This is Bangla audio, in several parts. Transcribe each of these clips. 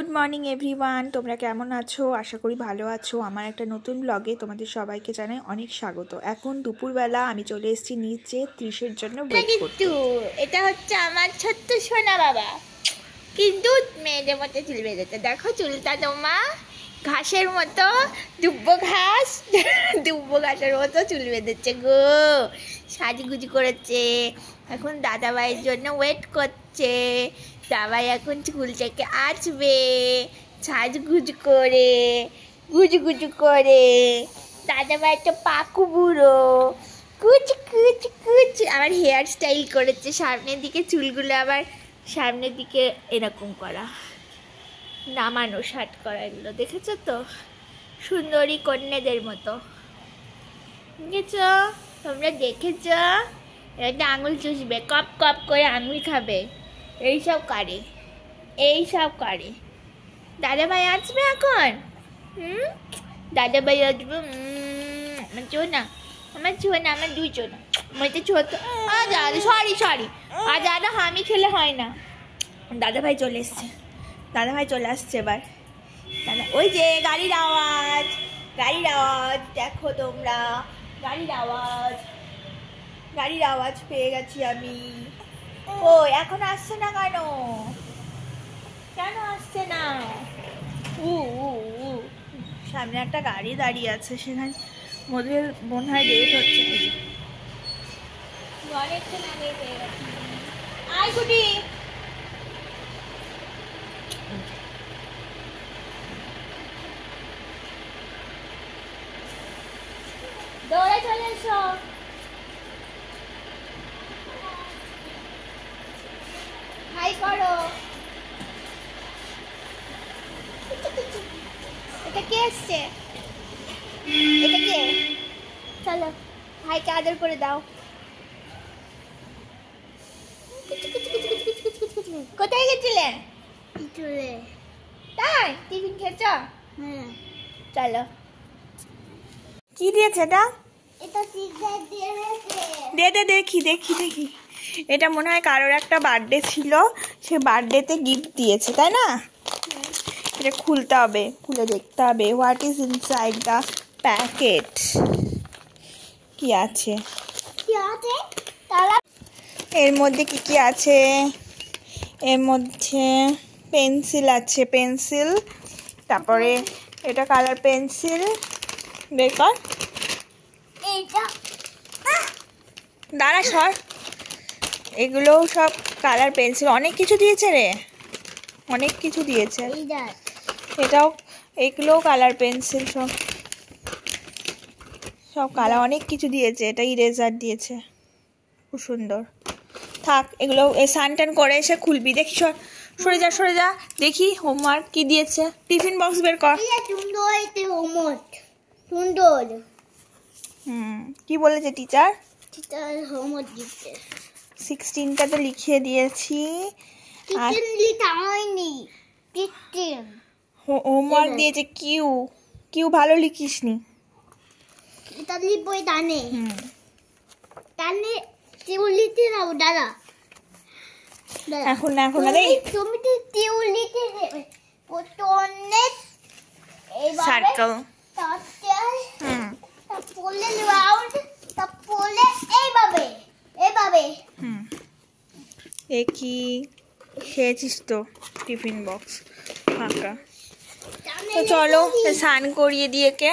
গুড মর্নিং এভরিওয়ান, তোমরা কেমন আছো? আশা করি ভালো আছো। আমার একটা নতুন ব্লগে তোমাদের সবাইকে জানাই অনেক স্বাগত। এখন দুপুরবেলা আমি চলে এসেছি নিচে 30-এর জন্য ওয়েট করতে। এটা হচ্ছে আমার ছোট্ট সোনা বাবা, কিন্তু মেয়েদের মতো চুল বেঁধেছে। দেখো চুলটা তোমা ঘাসের মতো, দুব্বো ঘাসের মতো চুল বেঁধেছে গো। সাজগুজি করেছে, এখন দাদাভাইয়ের জন্য ওয়েট করছে। দাদাভাই এখন চুলটাকে আসবে সাজগুজ করে, গুজগুজু করে। দাদাভাই তো পাকু বুড়ো, কুচ কুচ কুচ। আবার হেয়ার স্টাইল করেছে, সামনের দিকে চুলগুলো আবার সামনের দিকে এরকম করা, নামানো শার্ট করা। এগুলো দেখেছো তো, সুন্দরী কন্যাদের মতো। দেখেছ তোমরা, দেখেছ? একটা আঙুল চুষবে, কপ কপ করে আঙুল খাবে। এইসব করে। দাদাভাই আসবে এখন। দাদাভাই আসবে। আমার চো না, আমার দুই চো না, আমার তো ছোট। সরি আর দাদা হামি খেলে হয় না। দাদাভাই চলে আসছে এবার। দাদা, ওই যে গাড়ির আওয়াজ দেখো তোমরা, গাড়ির আওয়াজ পেয়ে গেছি আমি। ও এখন আসছে না কেন আসছে না? সামনে একটা গাড়ি দাঁড়িয়ে আছে, সেখানে মনে হয় লেট হচ্ছে। অনেকক্ষণ আগে পেয়ে গেছি। আয় গুটি, দৌড়ে চলে এসো। হাই করো। এটা কে এসছে? এটা কে? চলো ভাইকে আদর করে দাও। কোথায় গেছিলে? তাই টিফিন খেয়েছ? চলো। কি দিয়েছে এটা? দেখি। এটা মনে হয় কারোর একটা বার্থডে ছিল, সে বার্থডেতে গিফট দিয়েছে, তাই না? এটা খুলতে হবে, খুলে দেখতে হবে what is inside the packet. কি আছে এর মধ্যে? কি আছে এর মধ্যে? পেন্সিল আছে, তারপরে এটা কালার পেন্সিল। বের কর, দাঁড়া সর। এগুলোও সব কালার পেন্সিল। অনেক কিছু দিয়েছে রে, এটাও, এগুলোও কালার পেন্সিল। সব কালার, অনেক কিছু দিয়েছে। এটা ইরেজার দিয়েছে, খুব সুন্দর। থাক, এগুলো সানটান করে এসে খুলবি। দেখি, সরে যা। দেখি হোমওয়ার্ক কি দিয়েছে। টিফিন বক্স বের কর। কি বলেছে টিচার? হোমওয়ার্ক দিতে 16টা তো লিখিয়ে দিয়েছি। হোমওয়ার্ক দিয়েছে কিউ ভালো লিখিসনি। এটা লিখবই টানে টিউলিতে নাও। দাঁড়া, এখন না রে, তুমি তো টিউলিতে প্রথমে এইভাবে সার্কেল, তারপরে রাউন্ড, তারপরে এইভাবে। দেখি খেয়েছিস তো টিফিন বক্স ফাঁকা। তো চলো স্নান করিয়ে দিয়ে কে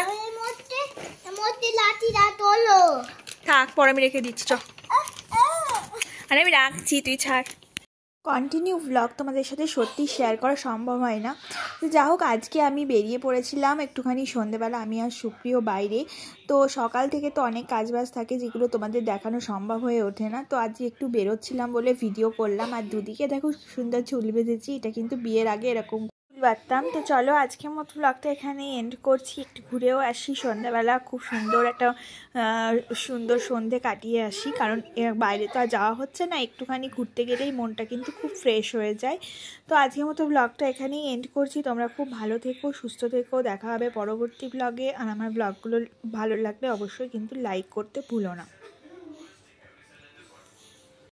মধ্যে লাঠিটা তোলো। থাক, পরে আমি রেখে দিচ্ছি। আরে আমি রাখছি, তুই ছাড়। কন্টিনিউ ভ্লগ তোমাদের সাথে সত্যি শেয়ার করা সম্ভব হয় না। তো যা হোক, আজকে আমি বেরিয়ে পড়েছিলাম একটুখানি সন্ধেবেলা, আমি আর সুপ্রিয় বাইরে। তো সকাল থেকে তো অনেক কাজবাজ থাকে, যেগুলো তোমাদের দেখানো সম্ভব হয়ে ওঠে না। তো আজকে একটু বেরোচ্ছিলাম বলে ভিডিও করলাম। আর দুদিকে দেখো সুন্দর চুল বেঁধেছি, এটা কিন্তু বিয়ের আগে এরকম বাড়তাম। তো চলো আজকের মতো ব্লগটা এখানে এন্ড করছি। একটু ঘুরেও আসি সন্ধ্যাবেলা, খুব সুন্দর একটা সুন্দর সন্ধে কাটিয়ে আসি, কারণ বাইরে তো আর যাওয়া হচ্ছে না। একটুখানি ঘুরতে গেলেই মনটা কিন্তু খুব ফ্রেশ হয়ে যায়। তো আজকের মতো ব্লগটা এখানেই এন্ড করছি। তোমরা খুব ভালো থেকো, সুস্থ থেকো। দেখা হবে পরবর্তী ব্লগে। আর আমার ব্লগগুলো ভালো লাগলে অবশ্যই কিন্তু লাইক করতে ভুলো না।